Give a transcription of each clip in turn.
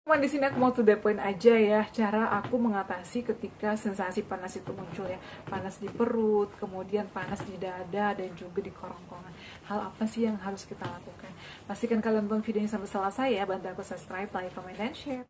Cuma di sini aku mau to the point aja ya, cara aku mengatasi ketika sensasi panas itu muncul ya. Panas di perut, kemudian panas di dada dan juga di kerongkongan. Hal apa sih yang harus kita lakukan? Pastikan kalian nonton videonya sampai selesai ya, bantu aku subscribe, like, comment, dan share.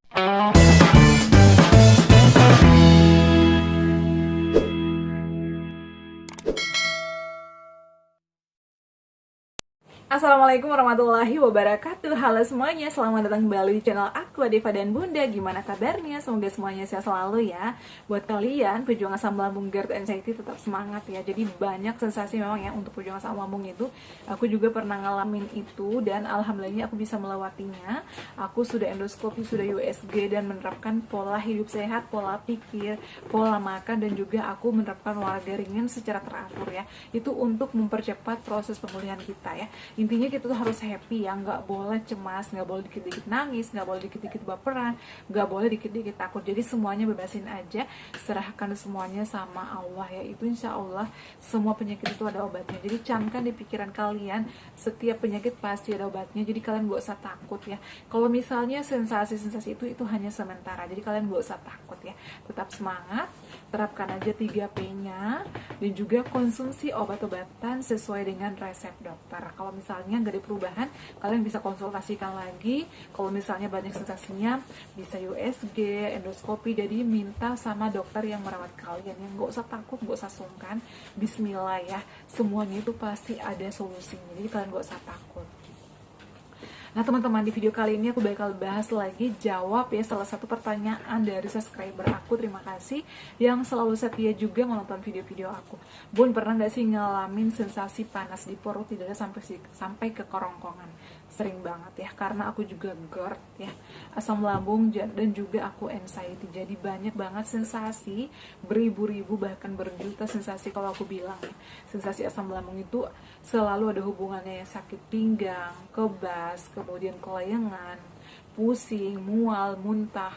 Assalamualaikum warahmatullahi wabarakatuh. Halo semuanya, selamat datang kembali di channel aku, Deva dan Bunda. Gimana kabarnya? Semoga semuanya sehat selalu ya. Buat kalian pejuang asam lambung GERD anxiety tetap semangat ya. Jadi banyak sensasi memang ya untuk pejuang asam lambung itu. Aku juga pernah ngalamin itu dan alhamdulillah aku bisa melewatinya. Aku sudah endoskopi, sudah USG dan menerapkan pola hidup sehat, pola pikir, pola makan, dan juga aku menerapkan olahraga ringan secara teratur ya. Itu untuk mempercepat proses pemulihan kita ya. Intinya kita tuh harus happy ya, nggak boleh cemas, nggak boleh dikit-dikit nangis, nggak boleh dikit-dikit baperan, nggak boleh dikit-dikit takut. Jadi semuanya bebasin aja, serahkan semuanya sama Allah ya. Itu insya Allah semua penyakit itu ada obatnya. Jadi camkan di pikiran kalian, setiap penyakit pasti ada obatnya. Jadi kalian nggak usah takut ya. Kalau misalnya sensasi-sensasi itu hanya sementara, jadi kalian nggak usah takut ya. Tetap semangat, terapkan aja 3P-nya, dan juga konsumsi obat-obatan sesuai dengan resep dokter. Kalau misalnya nggak ada perubahan, kalian bisa konsultasikan lagi. Kalau misalnya banyak sensasinya, bisa USG, endoskopi. Jadi minta sama dokter yang merawat kalian. Yang nggak usah takut, nggak usah sungkan. Bismillah ya, semuanya itu pasti ada solusinya. Jadi kalian nggak usah takut. Nah teman-teman, di video kali ini aku bakal bahas lagi, jawab ya salah satu pertanyaan dari subscriber aku. Terima kasih yang selalu setia juga menonton video-video aku. Bun, pernah gak sih ngalamin sensasi panas di perut, tidak ada sampai ke kerongkongan? Sering banget ya, karena aku juga GERD ya, asam lambung, dan juga aku anxiety. Jadi banyak banget sensasi, beribu-ribu bahkan berjuta sensasi. Kalau aku bilang ya, sensasi asam lambung itu selalu ada hubungannya ya, sakit pinggang, kebas, kemudian kelayangan, pusing, mual, muntah.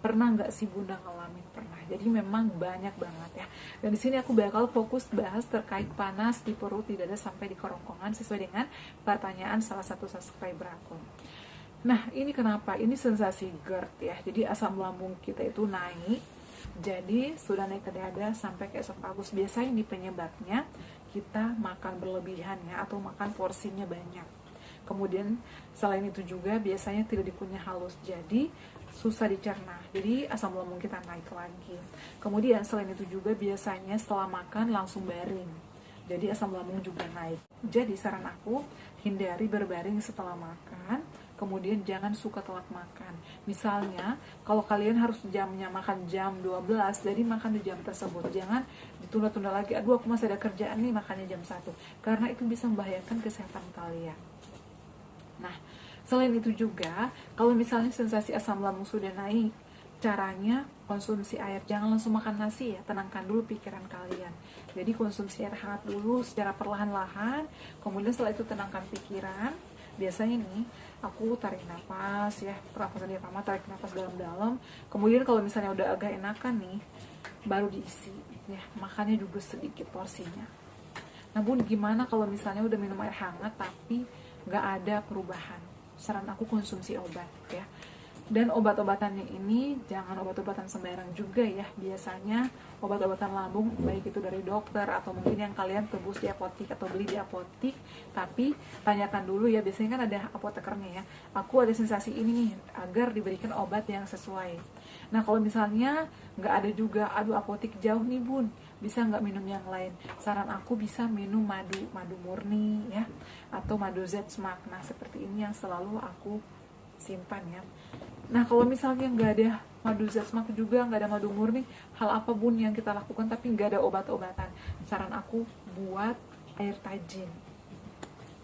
Pernah nggak sih Bunda ngalamin? Pernah. Jadi memang banyak banget ya. Dan di sini aku bakal fokus bahas terkait panas di perut, di dada sampai di kerongkongan sesuai dengan pertanyaan salah satu subscriber aku. Nah, ini kenapa? Ini sensasi GERD ya. Jadi asam lambung kita itu naik. Jadi sudah naik ke dada sampai ke esophagus. Biasanya ini penyebabnya kita makan berlebihan ya, atau makan porsinya banyak. Kemudian selain itu juga biasanya tidak dikunyah halus, jadi susah dicerna, jadi asam lambung kita naik lagi. Kemudian selain itu juga biasanya setelah makan langsung baring, jadi asam lambung juga naik. Jadi saran aku, hindari berbaring setelah makan. Kemudian jangan suka telat makan. Misalnya kalau kalian harus jamnya makan jam 12, jadi makan di jam tersebut. Jangan ditunda-tunda lagi, aduh aku masih ada kerjaan nih, makannya jam 1, karena itu bisa membahayakan kesehatan kalian. Nah, selain itu juga, kalau misalnya sensasi asam lambung sudah naik, caranya konsumsi air. Jangan langsung makan nasi ya, tenangkan dulu pikiran kalian. Jadi konsumsi air hangat dulu secara perlahan-lahan, kemudian setelah itu tenangkan pikiran. Biasanya nih, aku tarik nafas ya, pernapasan diafragma, tarik nafas dalam-dalam. Kemudian kalau misalnya udah agak enakan nih, baru diisi ya, makannya juga sedikit porsinya. Nah Bun, gimana kalau misalnya udah minum air hangat tapi nggak ada perubahan? Saran aku konsumsi obat ya. Dan obat-obatannya ini jangan obat-obatan sembarang juga ya. Biasanya obat-obatan lambung, baik itu dari dokter atau mungkin yang kalian tebus di apotik atau beli di apotik, tapi tanyakan dulu ya, biasanya kan ada apotekernya ya, aku ada sensasi ini nih, agar diberikan obat yang sesuai. Nah kalau misalnya nggak ada juga, aduh apotik jauh nih Bun, bisa nggak minum yang lain? Saran aku bisa minum madu murni ya, atau madu Z-Smack. Nah seperti ini yang selalu aku simpan ya. Nah kalau misalnya nggak ada madu Z-Smack juga, nggak ada madu murni, hal apa Bun yang kita lakukan tapi nggak ada obat-obatan? Saran aku buat air tajin.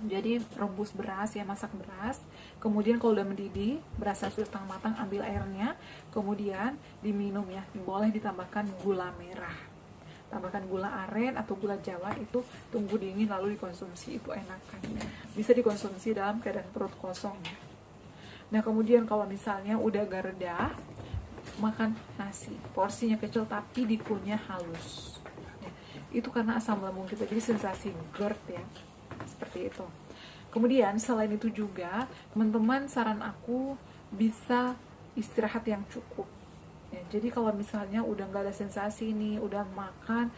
Jadi rebus beras ya, masak beras, kemudian kalau udah mendidih, berasnya sudah setengah matang, ambil airnya, kemudian diminum ya. Boleh ditambahkan gula merah, tambahkan gula aren atau gula jawa, itu tunggu dingin lalu dikonsumsi, itu enakan. Bisa dikonsumsi dalam keadaan perut kosong ya. Nah kemudian kalau misalnya udah agak reda, makan nasi, porsinya kecil tapi dikunyah halus ya. Itu karena asam lambung kita, jadi sensasi GERD ya, seperti itu. Kemudian selain itu juga teman-teman, saran aku bisa istirahat yang cukup. Ya, jadi kalau misalnya udah nggak ada sensasi nih, udah makan,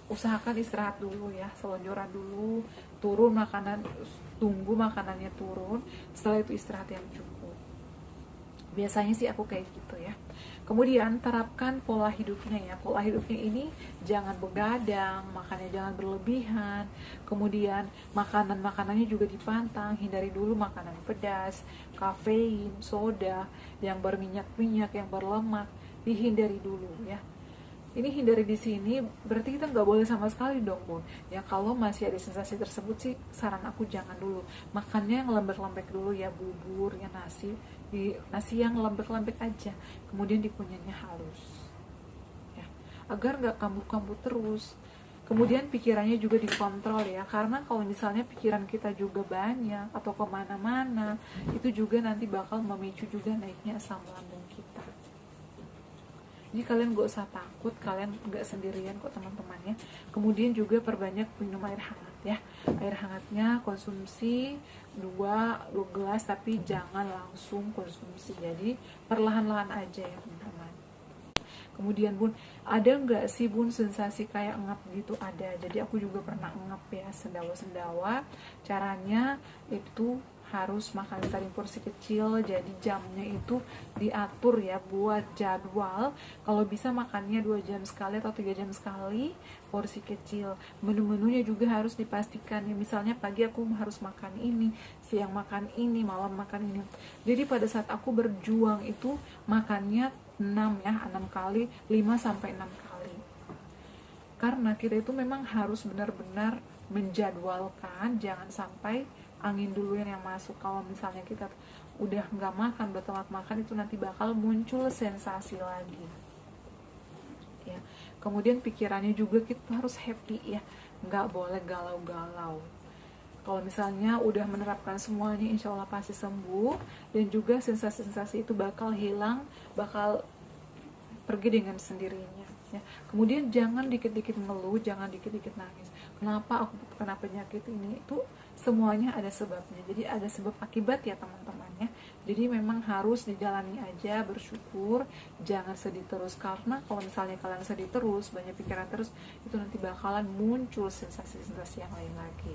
usahakan istirahat dulu ya, selonjoran dulu, turun makanan, tunggu makanannya turun, setelah itu istirahat yang cukup. Biasanya sih aku kayak gitu ya. Kemudian terapkan pola hidupnya ya. Pola hidupnya ini jangan begadang, makannya jangan berlebihan. Kemudian makanannya juga dipantang, hindari dulu makanan pedas, kafein, soda, yang berminyak-minyak, yang berlemak, dihindari dulu ya. Ini hindari di sini berarti kita nggak boleh sama sekali dong Bun. Ya kalau masih ada sensasi tersebut sih saran aku jangan dulu. Makannya yang lembek-lembek dulu ya, bubur ya, nasi yang lembek-lembek aja. Kemudian dikunyahnya halus. Ya, agar nggak kambuh-kambuh terus. Kemudian pikirannya juga dikontrol ya, karena kalau misalnya pikiran kita juga banyak atau kemana-mana, itu juga nanti bakal memicu juga naiknya asam lambung kita. Jadi kalian gak usah takut, kalian gak sendirian kok teman-temannya. Kemudian juga perbanyak minum air hangat ya. Air hangatnya konsumsi 2 gelas, tapi jangan langsung konsumsi. Jadi perlahan-lahan aja ya teman-teman. Kemudian Bun, ada nggak sih Bun sensasi kayak ngap gitu? Ada. Jadi aku juga pernah ngap ya, sendawa-sendawa. Caranya itu harus makan sering porsi kecil, jadi jamnya itu diatur ya, buat jadwal. Kalau bisa makannya 2 jam sekali atau 3 jam sekali, porsi kecil. Menu-menunya juga harus dipastikan ya, misalnya pagi aku harus makan ini, siang makan ini, malam makan ini. Jadi pada saat aku berjuang itu makannya 6 ya, 6 kali, 5 sampai 6 kali. Karena kita itu memang harus benar-benar menjadwalkan, jangan sampai angin duluan yang masuk. Kalau misalnya kita udah nggak makan, udah telat makan, itu nanti bakal muncul sensasi lagi ya. Kemudian pikirannya juga kita harus happy ya, nggak boleh galau-galau. Kalau misalnya udah menerapkan semuanya, insya Allah pasti sembuh, dan juga sensasi-sensasi itu bakal hilang, bakal pergi dengan sendirinya ya. Kemudian jangan dikit-dikit ngeluh, jangan dikit-dikit nangis. Kenapa aku kena penyakit ini? Itu semuanya ada sebabnya. Jadi ada sebab akibat ya teman-teman ya. Jadi memang harus dijalani aja, bersyukur, jangan sedih terus. Karena kalau misalnya kalian sedih terus, banyak pikiran terus, itu nanti bakalan muncul sensasi-sensasi yang lain lagi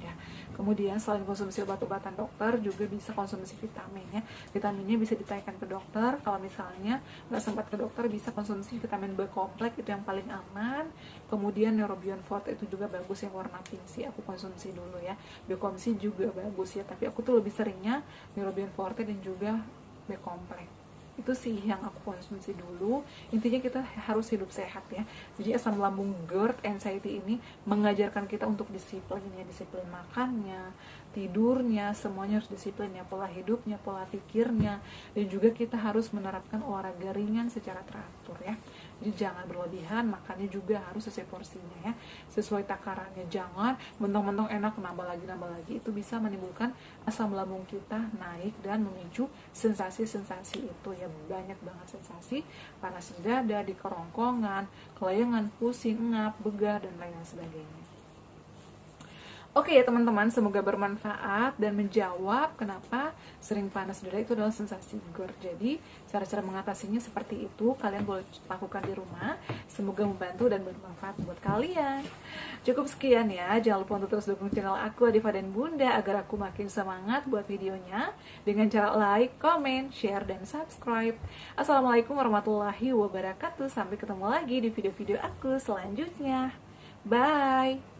ya. Kemudian selain konsumsi obat-obatan dokter, juga bisa konsumsi vitaminnya. Vitaminnya bisa ditanyakan ke dokter. Kalau misalnya nggak sempat ke dokter, bisa konsumsi vitamin B kompleks, itu yang paling aman. Kemudian Neurobion Forte itu juga bagus, yang warna pink sih aku konsumsi dulu ya. B-komsi juga bagus ya, tapi aku tuh lebih seringnya Neurobion Forte dan juga B kompleks. Itu sih yang aku konsumsi dulu. Intinya kita harus hidup sehat ya. Jadi asam lambung GERD, anxiety ini mengajarkan kita untuk disiplin ya, disiplin makannya, tidurnya, semuanya harus disiplin ya, pola hidupnya, pola pikirnya, dan juga kita harus menerapkan olahraga ringan secara teratur ya. Jadi jangan berlebihan, makannya juga harus sesuai porsinya ya, sesuai takarannya. Jangan mentong-mentong enak nambah lagi, itu bisa menimbulkan asam lambung kita naik dan memicu sensasi-sensasi itu ya, banyak banget sensasi, panas di dada, di kerongkongan, kelayangan, pusing, ngap, begah, dan lain sebagainya. Oke ya teman-teman, semoga bermanfaat dan menjawab kenapa sering panas dada itu adalah sensasi GERD. Jadi cara-cara mengatasinya seperti itu, kalian boleh lakukan di rumah. Semoga membantu dan bermanfaat buat kalian. Cukup sekian ya, jangan lupa untuk terus dukung channel aku Adifa dan Bunda agar aku makin semangat buat videonya dengan cara like, comment, share, dan subscribe. Assalamualaikum warahmatullahi wabarakatuh. Sampai ketemu lagi di video-video aku selanjutnya. Bye!